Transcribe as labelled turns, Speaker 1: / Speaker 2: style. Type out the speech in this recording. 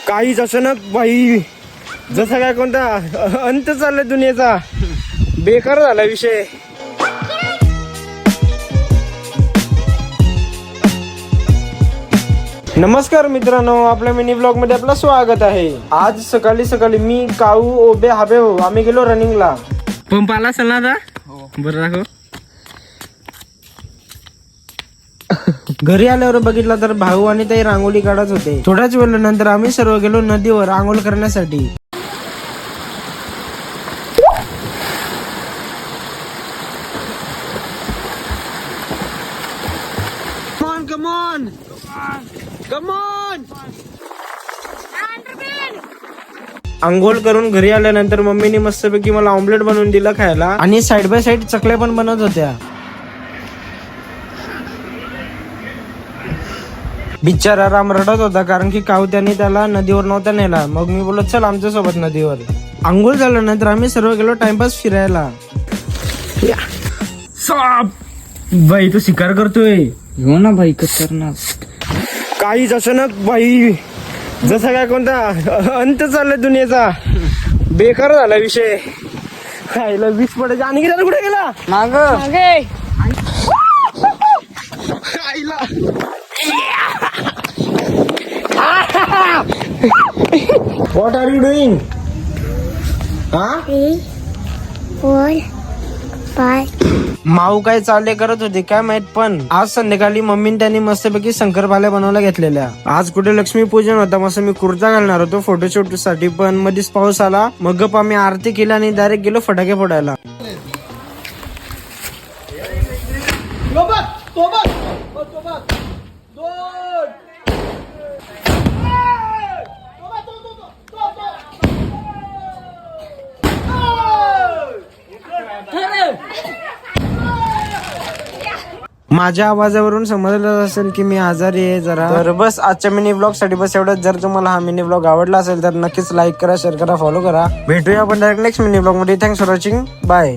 Speaker 1: काहीच अचानक बाई, जसा काय कोणता अंत चाललाय दुनियेचा, बेकार झाला विषय. नमस्कार मित्रांनो, आपल्या मिनी ब्लॉग मध्ये आपलं स्वागत आहे. आज सकाळी सकाळी मी, काऊ, ओबे, हाबे आम्ही गेलो रनिंगला.
Speaker 2: पंप आला असेल ना आता? बरं दाखव.
Speaker 1: घरी आल्यावर बघितलं तर भाऊ आणि ताई रांगोळी काढत होते. थोड्याच वेळानंतर आम्ही सर्व गेलो नदीवर आंघोळ करण्यासाठी. आंघोळ करून घरी आल्यानंतर मम्मीने मस्तपैकी मला ऑमलेट बनवून दिलं खायला आणि साइड बाय साइड चकल्या पण बनवत होत्या. बिचारा राम रडत होता कारण की कावत्याने त्याला नदीवर नव्हता नेला. मग मी बोलत चल आमच्या सोबत नदीवर. आंघोळ झाल्यानंतर आम्ही सर्व गेलो टाइमपास फिरायला.
Speaker 2: साप बाई, तो शिकार करतोय. हो ना भाई, कसं करणार?
Speaker 1: काहीच अचानक बाई, जसा काय कोणता अंत चाललाय दुनियेचा, बेकार झाला विषय. खायला वीस पडायचे. आणि गेला कुठे गेला? What are you doing? माऊ काय चालले करत होते काय माहित, पण आज संध्याकाळी मम्मीने त्यांनी मस्तपैकी शंकरपाल्या बनवल्या घेतलेल्या. आज कुठे लक्ष्मीपूजन होता, मस्त मी कुर्ता घालणार होतो फोटोशूट साठी, पण मध्येच पाऊस आला. मग गप आम्ही आरती केली आणि डायरेक्ट गेलो फटाके फोडायला. माझ्या आवाजावरून समजलं असेल की मी आजारी आहे जरा. तर बस आजच्या मिनी ब्लॉग साठी बस एवढंच. जर तुम्हाला हा मिनी ब्लॉग आवडला असेल तर नक्कीच लाईक करा, शेअर करा, फॉलो करा. भेटूया आपण डायरेक्ट नेक्स्ट मिनी ब्लॉग मध्ये. Thanks for watching. बाय.